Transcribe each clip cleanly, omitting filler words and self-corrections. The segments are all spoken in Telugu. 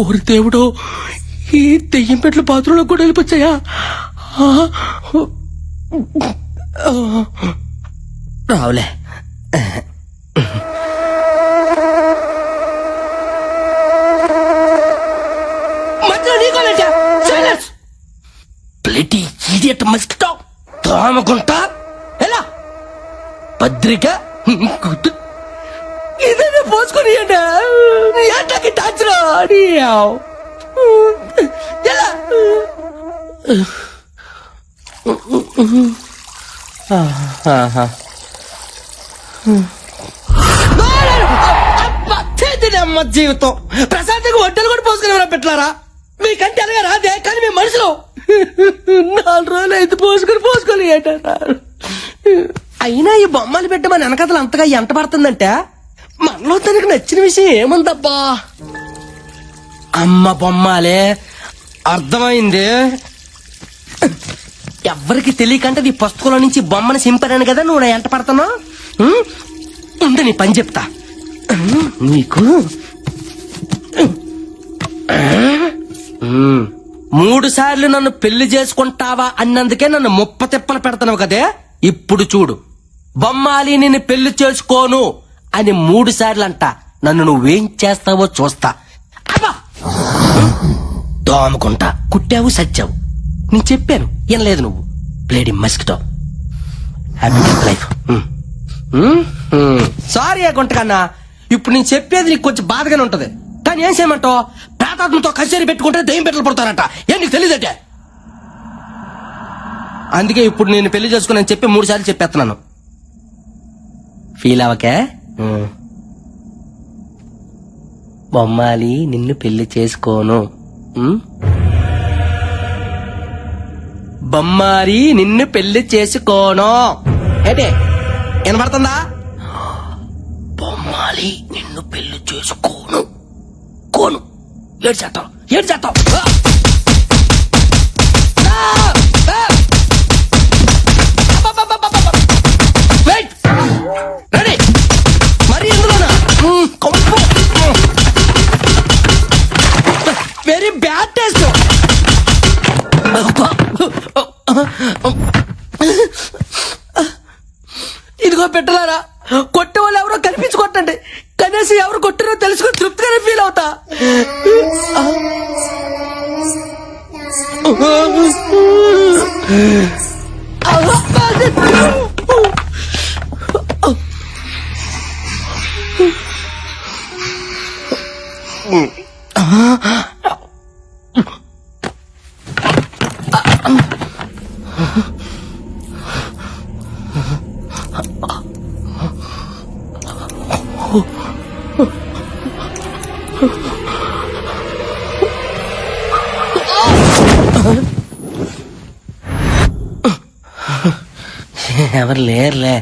ఓరి దేవుడు, ఈ దెయ్యం పెట్ల బాత్రూంలో కూడా వెళ్ళిపోచ్చాయా? రావులే. ప్లేటీ ఇడియట్ మస్కిటో తామకుంటా ఎలా పత్రిక ఇదే పోసుకొని ఎంటకి టచ్ రా ఎలా అమ్మ జీవితం ప్రశాంతంగా ఒడ్డలు కూడా పోసుకుని పెట్టారా? మీకంటే అనగా రాదే, కానీ మీ మనసులో 4 రోజులు అయితే పోసుకొని ఏంటారు. అయినా ఈ బొమ్మలు పెట్టి మన వెనకథలు అంతగా ఎంట పడుతుందంటే మనలో తనకు నచ్చిన విషయం ఏముందబ్బా? అమ్మ బొమ్మాలే, అర్థమైంది. ఎవ్వరికి తెలియకంటే నీ పుస్తకంలో నుంచి బొమ్మను సింపాను కదా నువ్వు నా ఎంట పడుతున్నావు. ఉండు నీ పని చెప్తా. నీకు 3 సార్లు నన్ను పెళ్లి చేసుకుంటావా అన్నందుకే నన్ను ముప్ప తిప్పలు పెడతావు కదే. ఇప్పుడు చూడు, బొమ్మాలి నిన్ను పెళ్లి చేసుకోను అని 3 సార్లు అంట. నన్ను నువ్వేం చేస్తావో చూస్తా. దోమకుంటా కుట్టావు సచ్చావు. నేను చెప్పాను, ఏం లేదు. నువ్వు ప్లేడి మస్కిటో. Happy life. సారీ గుంటకన్నా, ఇప్పుడు నేను చెప్పేది నీకు కొంచెం బాధగానే ఉంటది. కానీ ఏం చేయమంటావు? ప్రాతాత్మతో కచేరీ పెట్టుకుంటే దెయ్యం పెట్టలు పడతారంట. ఏం నీకు తెలియదంటే? అందుకే ఇప్పుడు నేను పెళ్లి చేసుకుని చెప్పి 3 సార్లు చెప్పేస్తున్నాను. ఫీల్ అవకే. బొమ్మాలి నిన్ను పెళ్లి చేసుకోను. బొమ్మాలి నిన్ను పెళ్లి చేసుకోను. ఏంటే వినబడుతుందా? బొమ్మాలి నిన్ను పెళ్లి చేసుకోను. కోను ఏడు చేస్తావు. రెడీ మరి ఎందులోనా? Very bad taste. ఇదిగో పెట్టలారా, కొట్టే వాళ్ళు ఎవరో కనిపించుకోండి. కనీసం ఎవరు కొట్టారో తెలుసుకుని తృప్తిగానే ఫీల్ అవుతా. ఎవరు లేరులే.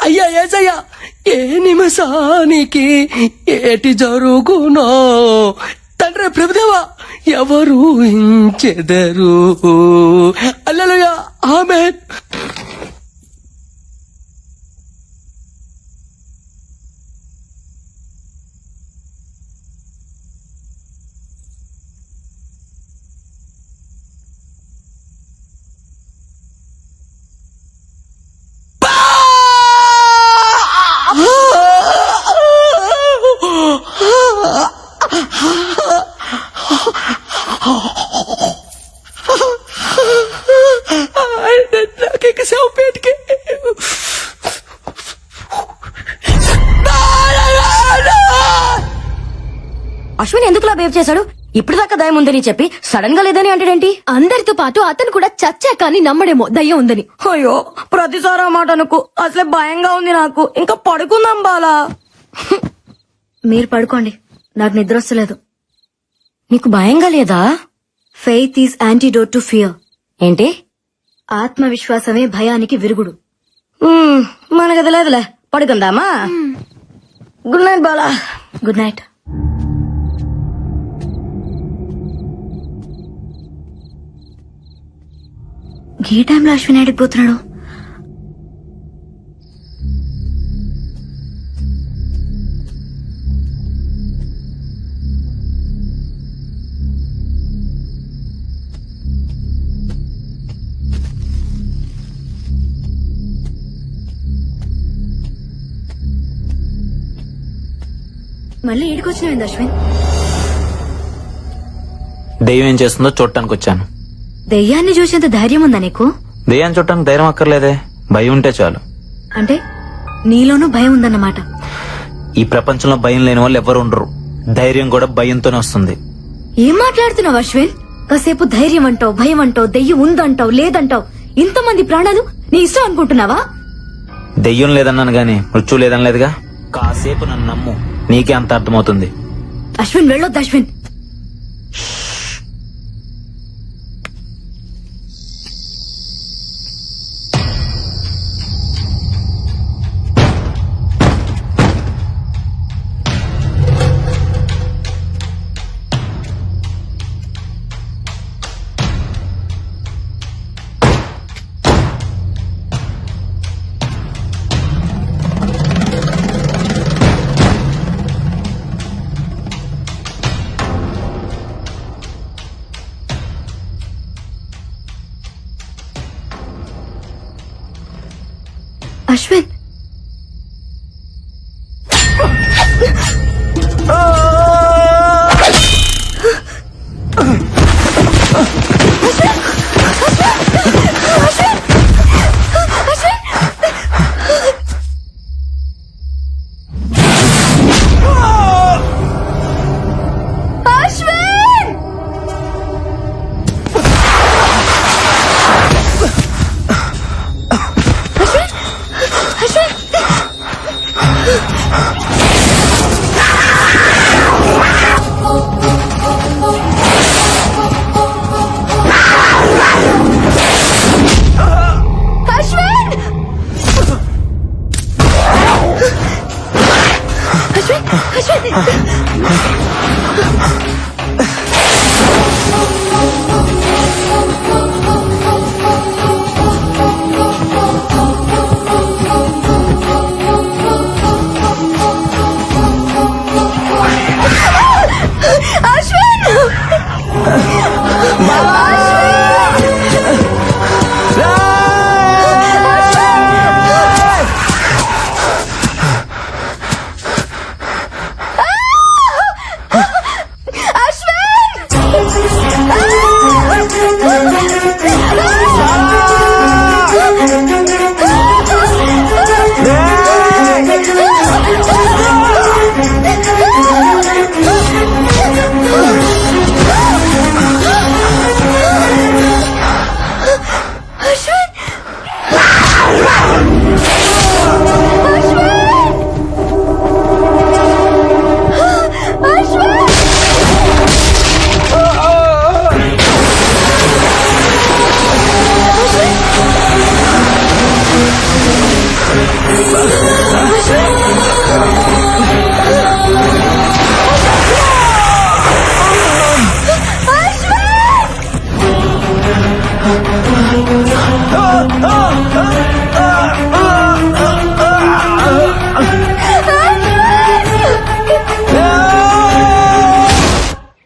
అయ్యా ఏసయ్యా, ఏ నిమిషానికి ఏటి జరుగునో తండ్రి ప్రభుదేవా ఎవరు ఊహించెదరు. హల్లెలూయా, ఆమేన్. అశ్విన్ ఎందుకులా బిహేవ్ చేశాడు? ఇప్పుడు దాకా దయ్యం ఉందని చెప్పి సడన్ గా లేదని అంటాడేంటి? అందరితో పాటు అతను కూడా చచ్చా కానీ నమ్మడేమో దయ్యం ఉందని. అయ్యో ప్రతిసారి ఆ మాట అనుకో, అసలే భయంగా ఉంది నాకు. ఇంకా పడుకుందాం బాలా. మీరు పడుకోండి, నాకు నిద్ర వస్తలేదు. నీకు భయంగా లేదా? Faith is antidote to fear. ఏంటి? ఆత్మవిశ్వాసమే భయానికి విరుగుడు. మనకది లేదులే, పడుకుందామా? Good night Bala. Good night. ఈ టైంలో అశ్విన్ ఆడిపోతున్నాడు. మళ్ళీ ఈడికొచ్చినావింది అశ్విన్. దెయ్యం ఏం చేస్తుందో చూడటానికి వచ్చాను. దెయ్యాన్ని చూసేంత ధైర్యం ఉందా నీకు? దెయ్యాన్ని చూడటానికి ధైర్యం అక్కర్లేదే, భయం ఉంటే చాలు. అంటే నీలోనూ భయం ఉందన్నమాట. ఈ ప్రపంచంలో భయం లేని వాళ్ళు ఎవరు ఉండరు. ధైర్యం కూడా భయంతోనే వస్తుంది. ఏం మాట్లాడుతున్నావు అశ్విన్? కాసేపు ధైర్యం అంటావు, భయం అంటావు, దెయ్యం ఉందంటావు, లేదంటావు. ఇంతమంది ప్రాణాలు నీ ఇష్టం అనుకుంటున్నావా? దెయ్యం లేదన్నాను గాని మృత్యు లేదనలేదుగా. కాసేపు నన్ను నమ్ము, నీకే అంత అర్థమవుతుంది. అశ్విన్ వెళ్ళొద్దు అశ్విన్. అశ్విన్ అశ్విన్